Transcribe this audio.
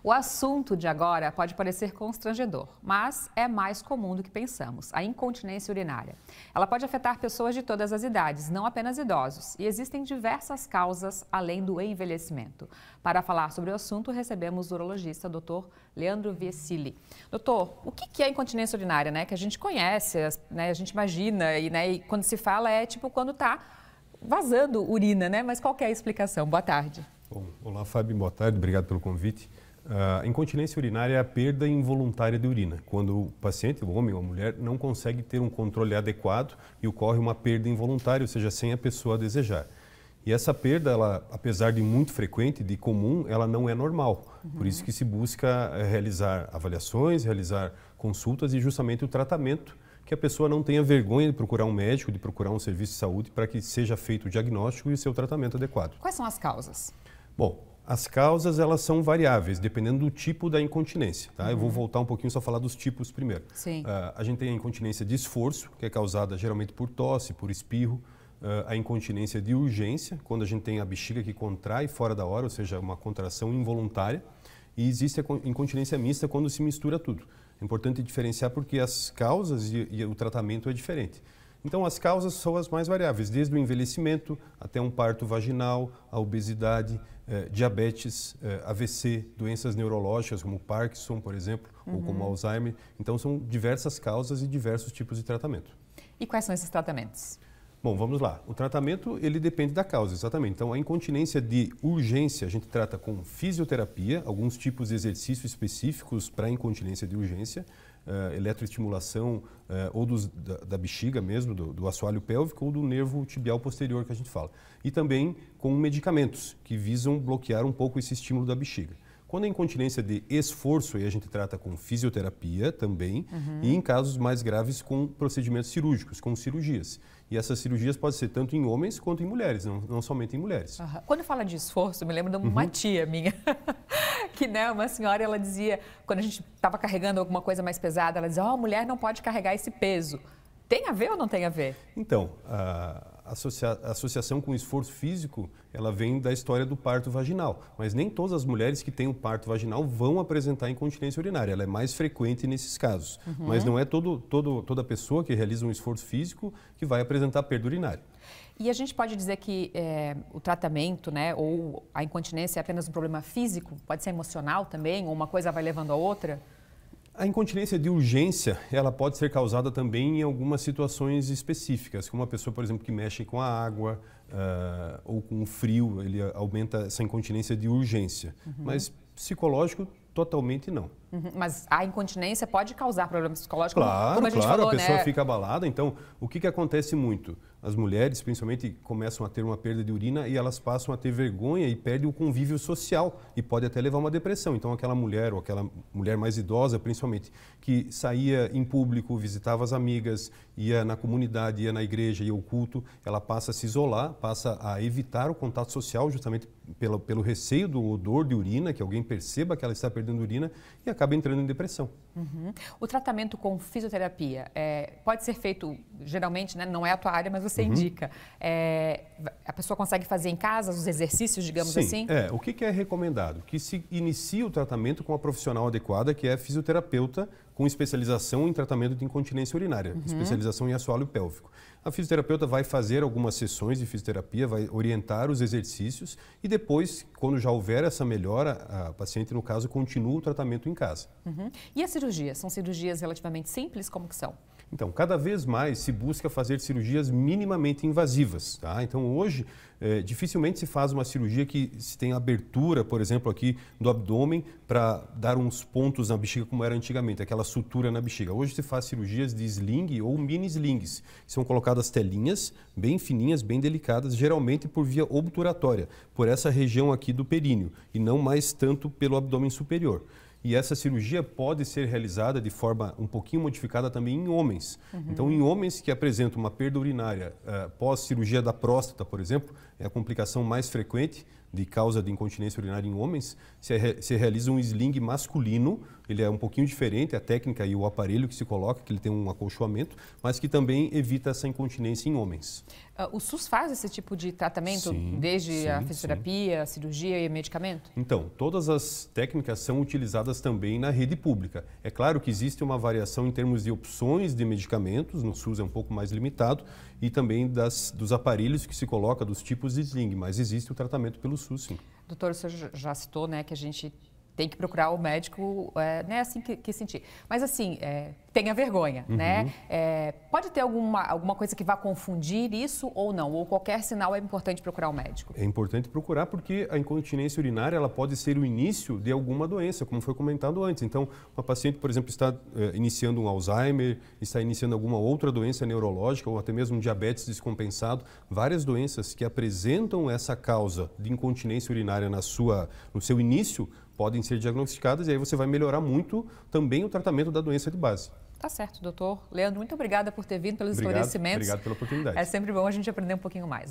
O assunto de agora pode parecer constrangedor, mas é mais comum do que pensamos, a incontinência urinária. Ela pode afetar pessoas de todas as idades, não apenas idosos, e existem diversas causas além do envelhecimento. Para falar sobre o assunto, recebemos o urologista Dr. Leandro Viesili. Doutor, o que é incontinência urinária, né? Que a gente conhece, né? A gente imagina, e quando se fala é tipo quando está vazando urina, né? Mas qual que é a explicação? Boa tarde. Bom, olá, Fábio, boa tarde, obrigado pelo convite. A incontinência urinária é a perda involuntária de urina, quando o paciente, o homem ou a mulher, não consegue ter um controle adequado e ocorre uma perda involuntária, ou seja, sem a pessoa desejar. E essa perda, ela, apesar de muito frequente, de comum, ela não é normal. Por isso que se busca realizar avaliações, realizar consultas e justamente o tratamento, que a pessoa não tenha vergonha de procurar um médico, de procurar um serviço de saúde para que seja feito o diagnóstico e o seu tratamento adequado. Quais são as causas? Bom, as causas elas são variáveis, dependendo do tipo da incontinência. Tá? Eu vou voltar um pouquinho só falar dos tipos primeiro. Sim. A gente tem a incontinência de esforço, que é causada geralmente por tosse, por espirro. A incontinência de urgência, quando a gente tem a bexiga que contrai fora da hora, ou seja, uma contração involuntária. E existe a incontinência mista, quando se mistura tudo. É importante diferenciar porque as causas e o tratamento é diferente. Então, as causas são as mais variáveis, desde o envelhecimento até um parto vaginal, a obesidade, diabetes, AVC, doenças neurológicas como Parkinson, por exemplo, ou como Alzheimer. Então, são diversas causas e diversos tipos de tratamento. E quais são esses tratamentos? Bom, vamos lá. O tratamento, ele depende da causa, exatamente. Então, a incontinência de urgência, a gente trata com fisioterapia, alguns tipos de exercícios específicos para a incontinência de urgência, eletroestimulação ou da bexiga mesmo, do assoalho pélvico ou do nervo tibial posterior que a gente fala. E também com medicamentos que visam bloquear um pouco esse estímulo da bexiga. Quando a incontinência de esforço, aí a gente trata com fisioterapia também, e em casos mais graves com procedimentos cirúrgicos, com cirurgias. E essas cirurgias podem ser tanto em homens quanto em mulheres, não somente em mulheres. Quando fala de esforço, me lembro de uma tia minha, que uma senhora, ela dizia, quando a gente estava carregando alguma coisa mais pesada, ela dizia, a mulher não pode carregar esse peso. Tem a ver ou não tem a ver? Então, a associação com o esforço físico, ela vem da história do parto vaginal. Mas nem todas as mulheres que têm o parto vaginal vão apresentar incontinência urinária. Ela é mais frequente nesses casos. Mas não é toda pessoa que realiza um esforço físico que vai apresentar perda urinária. E a gente pode dizer que o tratamento, ou a incontinência é apenas um problema físico? Pode ser emocional também? Ou uma coisa vai levando a outra? A incontinência de urgência, ela pode ser causada também em algumas situações específicas, como uma pessoa, por exemplo, que mexe com a água ou com o frio, ele aumenta essa incontinência de urgência. Mas psicológico, totalmente não. Mas a incontinência pode causar problemas psicológicos, claro, como a gente falou, a pessoa fica abalada. Então, o que acontece muito? As mulheres, principalmente, começam a ter uma perda de urina e elas passam a ter vergonha e perdem o convívio social e pode até levar a uma depressão. Então, aquela mulher, ou aquela mulher mais idosa, principalmente, que saía em público, visitava as amigas, ia na comunidade, ia na igreja, ia ao culto, ela passa a se isolar, passa a evitar o contato social, justamente pelo receio do odor de urina, que alguém perceba que ela está perdendo urina e acaba entrando em depressão. O tratamento com fisioterapia pode ser feito, geralmente, não é a tua área, mas você indica. A pessoa consegue fazer em casa os exercícios, digamos assim? Sim, o que é recomendado? Que se inicie o tratamento com a profissional adequada, que é a fisioterapeuta com especialização em tratamento de incontinência urinária, especialização em assoalho pélvico. A fisioterapeuta vai fazer algumas sessões de fisioterapia, vai orientar os exercícios e depois, quando já houver essa melhora, a paciente, no caso, continua o tratamento em casa. E as cirurgias? São cirurgias relativamente simples? Como que são? Então, cada vez mais se busca fazer cirurgias minimamente invasivas. Tá? Então, hoje, dificilmente se faz uma cirurgia que se tem abertura, por exemplo, aqui do abdômen para dar uns pontos na bexiga como era antigamente, aquela sutura na bexiga. Hoje se faz cirurgias de sling ou mini slings. São colocadas telinhas bem fininhas, bem delicadas, geralmente por via obturatória, por essa região aqui do períneo e não mais tanto pelo abdômen superior. E essa cirurgia pode ser realizada de forma um pouquinho modificada também em homens. Então, em homens que apresentam uma perda urinária pós-cirurgia da próstata, por exemplo, é a complicação mais frequente, de causa de incontinência urinária em homens, se realiza um sling masculino. Ele é um pouquinho diferente, a técnica e o aparelho que se coloca, que ele tem um acolchoamento, mas que também evita essa incontinência em homens. O SUS faz esse tipo de tratamento, Sim, desde a fisioterapia, a cirurgia e medicamento? Então, todas as técnicas são utilizadas também na rede pública. É claro que existe uma variação em termos de opções de medicamentos, no SUS é um pouco mais limitado, e também dos aparelhos que se coloca, dos tipos de sling, mas existe o tratamento pelo SUS, sim. Doutor, o senhor já citou, né, que a gente tem que procurar o médico, não é assim que sentir. Mas assim, tenha vergonha, né? Pode ter alguma coisa que vá confundir isso ou não? Ou qualquer sinal é importante procurar o médico? É importante procurar porque a incontinência urinária ela pode ser o início de alguma doença, como foi comentado antes. Então, uma paciente, por exemplo, está iniciando um Alzheimer, está iniciando alguma outra doença neurológica ou até mesmo um diabetes descompensado, várias doenças que apresentam essa causa de incontinência urinária no seu início, podem ser diagnosticadas e aí você vai melhorar muito também o tratamento da doença de base. Tá certo, doutor. Leandro, muito obrigada por ter vindo, pelos esclarecimentos. Obrigado pela oportunidade. É sempre bom a gente aprender um pouquinho mais.